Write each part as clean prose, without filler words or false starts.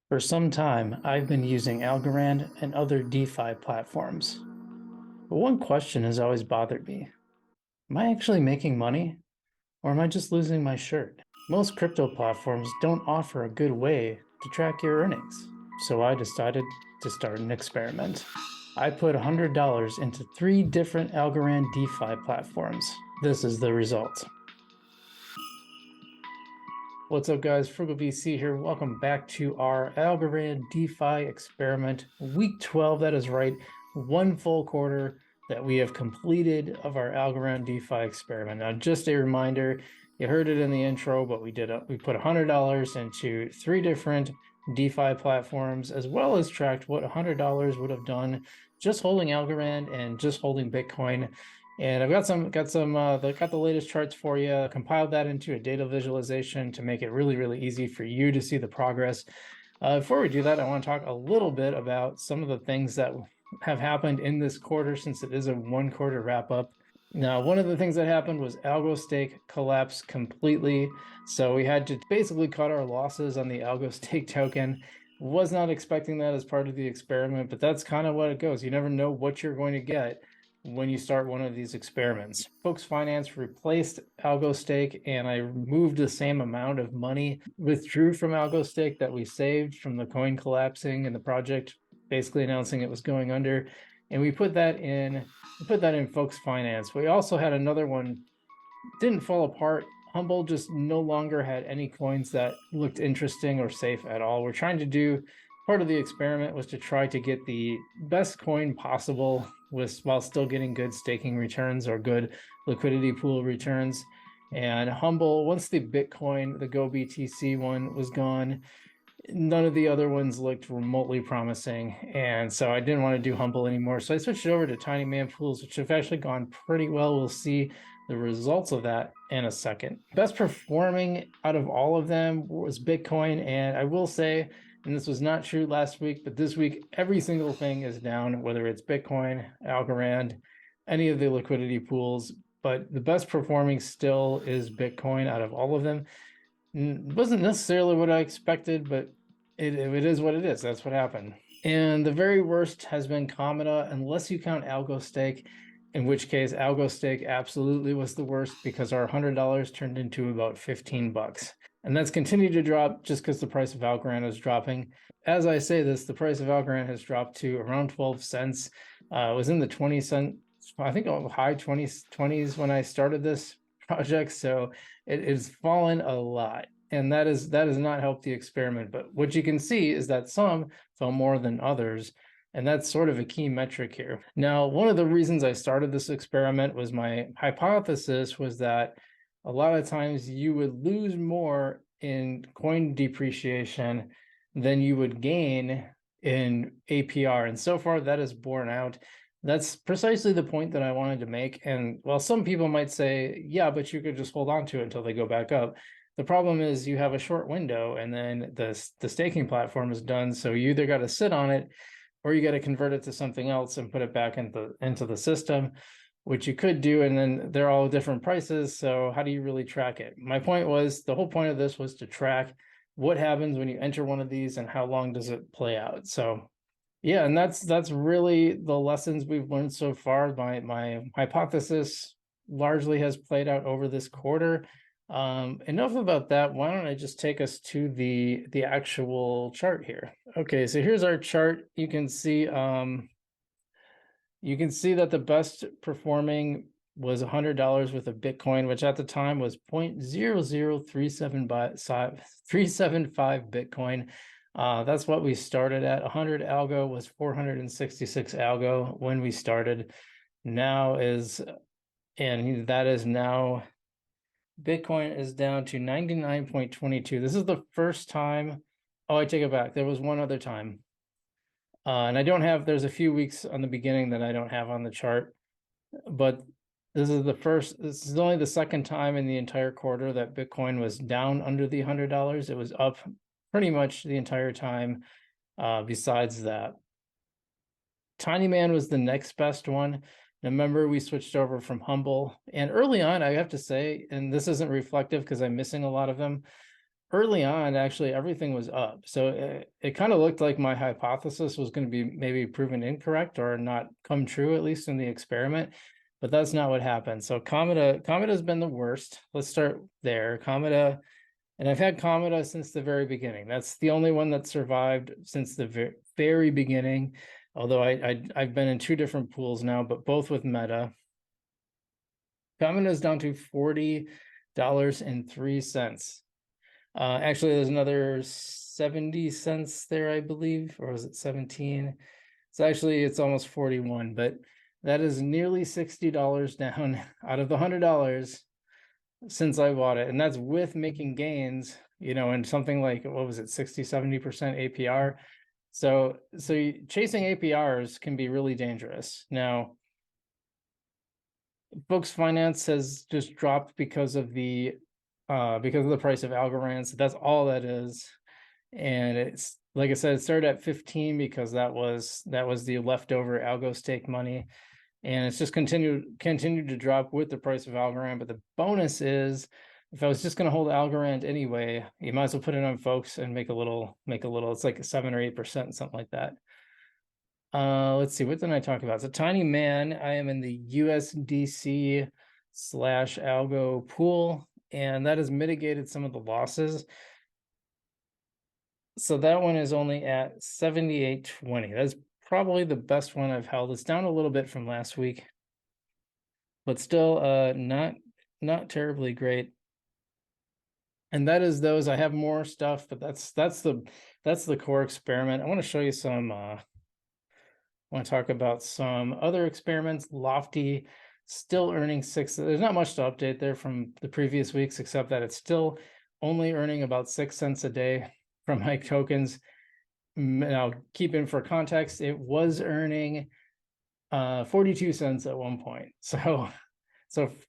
For some time, I've been using Algorand and other DeFi platforms. But one question has always bothered me. Am I actually making money, or am I just losing my shirt? Most crypto platforms don't offer a good way to track your earnings, so I decided to start an experiment. I put $100 into 3 different Algorand DeFi platforms. This is the result. What's up, guys? Frugal VC here. Welcome back to our Algorand DeFi experiment, week 12. That is right, one full quarter that we have completed of our Algorand DeFi experiment. Now, just a reminder, you heard it in the intro, but we put $100 into 3 different DeFi platforms, as well as tracked what $100 would have done just holding Algorand and just holding Bitcoin. And I've got the latest charts for you, compiled that into a data visualization to make it really, really easy for you to see the progress. Before we do that, I want to talk a little bit about some of the things that have happened in this quarter, since it is a 1 quarter wrap up. Now, one of the things that happened was AlgoStake collapsed completely. So we had to basically cut our losses on the AlgoStake token. Was not expecting that as part of the experiment, but that's kind of what it goes. You never know what you're going to get when you start one of these experiments. Folks Finance replaced AlgoStake, and I removed the same amount of money, withdrew from AlgoStake that we saved from the coin collapsing and the project basically announcing it was going under. And we put that in Folks Finance. We also had another one, didn't fall apart. Humble just no longer had any coins that looked interesting or safe at all. We're trying to do, part of the experiment was to try to get the best coin possible while still getting good staking returns or good liquidity pool returns. And Humble, once the Bitcoin, the GoBTC one was gone, none of the other ones looked remotely promising. And so I didn't want to do Humble anymore. So I switched it over to Tiny Man pools, which have actually gone pretty well. We'll see the results of that in a second. Best performing out of all of them was Bitcoin. And I will say, and this was not true last week, but this week, every single thing is down, whether it's Bitcoin, Algorand, any of the liquidity pools. But the best performing still is Bitcoin out of all of them. It wasn't necessarily what I expected, but it is what it is. That's what happened. And the very worst has been Cometa, unless you count AlgoStake, in which case AlgoStake absolutely was the worst, because our $100 turned into about 15 bucks. And that's continued to drop just because the price of Algorand is dropping. As I say this, the price of Algorand has dropped to around 12 cents. It was in the 20 cent, I think high 20s when I started this project. So it is fallen a lot. And that has not helped the experiment. But what you can see is that some fell more than others. And that's sort of a key metric here. Now, one of the reasons I started this experiment was my hypothesis was that a lot of times you would lose more in coin depreciation than you would gain in APR. And so far that is borne out. That's precisely the point that I wanted to make. And while some people might say, yeah, but you could just hold on to it until they go back up, the problem is you have a short window, and then the staking platform is done. So you either got to sit on it, or you got to convert it to something else and put it back into the system, which you could do. And then they're all different prices. So how do you really track it? My point was, the whole point of this was to track what happens when you enter one of these and how long does it play out. So yeah, and that's really the lessons we've learned so far. My hypothesis largely has played out over this quarter. Enough about that. Why don't I just take us to the actual chart here? Okay, so here's our chart. You can see that the best performing was $100 with a Bitcoin, which at the time was 0.00375 Bitcoin. That's what we started at. 100 algo was 466 algo when we started. Now Bitcoin is down to 99.22. This is the first time. Oh, I take it back. There was one other time. And there's a few weeks on the beginning that I don't have on the chart, but this is only the second time in the entire quarter that Bitcoin was down under the $100. It was up pretty much the entire time. Besides that, Tiny Man was the next best one. Remember, we switched over from Humble, and early on, I have to say, and this isn't reflective because I'm missing a lot of them, early on, actually, everything was up. So it kind of looked like my hypothesis was going to be maybe proven incorrect or not come true, at least in the experiment. But that's not what happened. So Cometa has been the worst. Let's start there. Cometa, and I've had Cometa since the very beginning. That's the only one that survived since the very beginning. Although I've been in two different pools now, but both with Meta. Cometa is down to $40.03. Actually, there's another 70 cents there, I believe, or was it 17? So actually, it's almost 41, but that is nearly $60 down out of the $100 since I bought it. And that's with making gains, and something like, what was it, 60, 70% APR. So chasing APRs can be really dangerous. Now, Books Finance has just dropped because of the price of Algorand. So that's all that is. And it's, like I said, it started at 15 because that was the leftover algo stake money. And it's just continued to drop with the price of Algorand. But the bonus is, if I was just going to hold Algorand anyway, you might as well put it on folks and make a little, it's like 7 or 8%, something like that. Let's see, what did I talk about? It's a tiny man. I am in the USDC / algo pool, and that has mitigated some of the losses. So that one is only at 78.20. That's probably the best one I've held. It's down a little bit from last week, but still not terribly great. And that is those. I have more stuff, but that's the core experiment. I want to show you some I want to talk about some other experiments. Lofty still earning 6. There's not much to update there from the previous weeks, except that it's still only earning about 6 cents a day from Mike tokens. Now, keep in for context, it was earning 42 cents at one point. So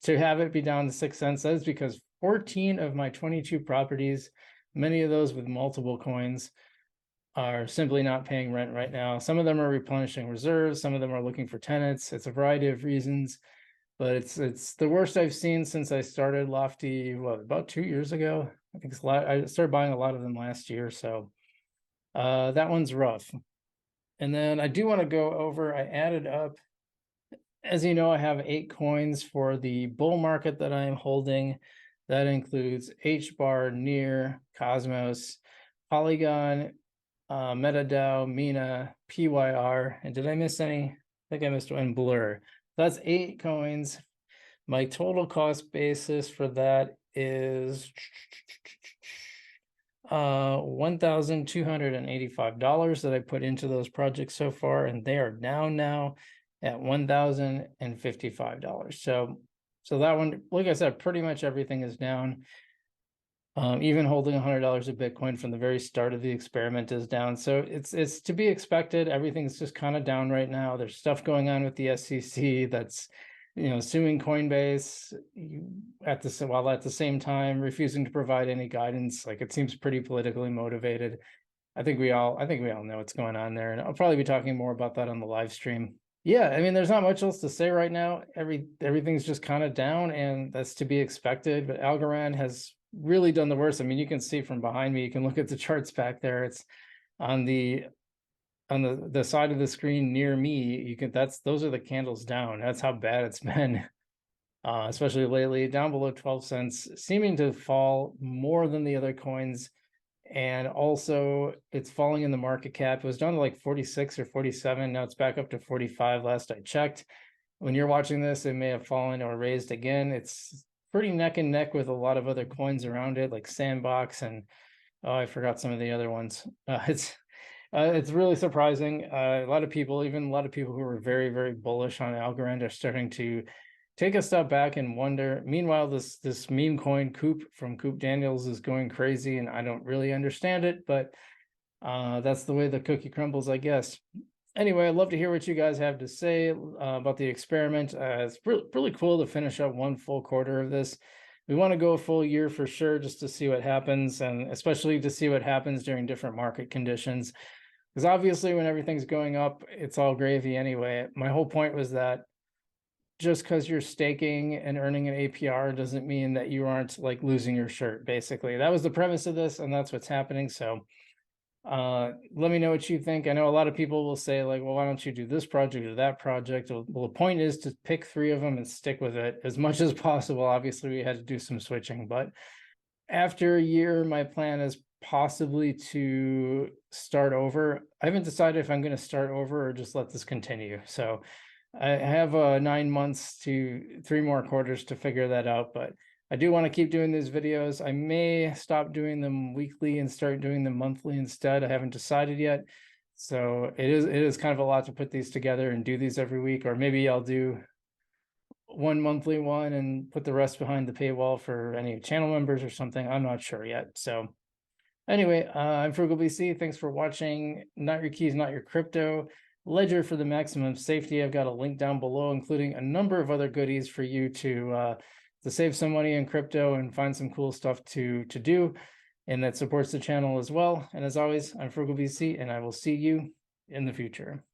to have it be down to 6 cents, that is because 14 of my 22 properties, many of those with multiple coins, are simply not paying rent right now. Some of them are replenishing reserves. Some of them are looking for tenants. It's a variety of reasons, but it's the worst I've seen since I started Lofty, about 2 years ago. I think it's a lot. I started buying a lot of them last year. So that one's rough. And then I do want to go over, I added up, as you know, I have 8 coins for the bull market that I am holding. That includes HBAR, NEAR, Cosmos, Polygon, MetaDAO, Mina, PYR, and did I miss any? I think I missed one, Blur. That's 8 coins. My total cost basis for that is $1,285 that I put into those projects so far, and they are down now at $1,055. So that one, like I said, pretty much everything is down. Even holding $100 of Bitcoin from the very start of the experiment is down. So it's to be expected. Everything's just kind of down right now. There's stuff going on with the SEC that's, suing Coinbase while at the same time refusing to provide any guidance. Like, it seems pretty politically motivated. I think we all know what's going on there, and I'll probably be talking more about that on the live stream. Yeah, I mean, there's not much else to say right now. Everything's just kind of down, and that's to be expected. But Algorand has really done the worst. I mean, you can see from behind me, you can look at the charts back there. It's on the side of the screen near me. Those are the candles down. That's how bad it's been, especially lately, down below 12 cents, seeming to fall more than the other coins. And also, it's falling in the market cap. It was down to like 46 or 47. Now it's back up to 45 last I checked. When you're watching this, it may have fallen or raised again. It's pretty neck and neck with a lot of other coins around it, like Sandbox, and I forgot some of the other ones. It's really surprising. A lot of people who were very, very bullish on Algorand are starting to take a step back and wonder. Meanwhile, this meme coin Coop from Coop Daniels is going crazy, and I don't really understand it, but that's the way the cookie crumbles, I guess. Anyway, I'd love to hear what you guys have to say about the experiment. It's really cool to finish up one full quarter of this. We want to go a full year for sure, just to see what happens, and especially to see what happens during different market conditions. Because obviously when everything's going up, it's all gravy anyway. My whole point was that just because you're staking and earning an APR doesn't mean that you aren't like losing your shirt. Basically, that was the premise of this, and that's what's happening. So let me know what you think. I know a lot of people will say like, well, why don't you do this project or that project? Well, the point is to pick 3 of them and stick with it as much as possible. Obviously, we had to do some switching, but after a year, my plan is possibly to start over. I haven't decided if I'm going to start over or just let this continue. So I have 9 months to 3 more quarters to figure that out, but I do want to keep doing these videos. I may stop doing them weekly and start doing them monthly instead. I haven't decided yet. So it is kind of a lot to put these together and do these every week, or maybe I'll do one monthly one and put the rest behind the paywall for any channel members or something. I'm not sure yet. So anyway, I'm Frugal VC. Thanks for watching. Not your keys, not your crypto. Ledger for the maximum safety. I've got a link down below, including a number of other goodies for you to save some money in crypto and find some cool stuff to do, and that supports the channel as well. And as always, I'm Frugal VC, and I will see you in the future.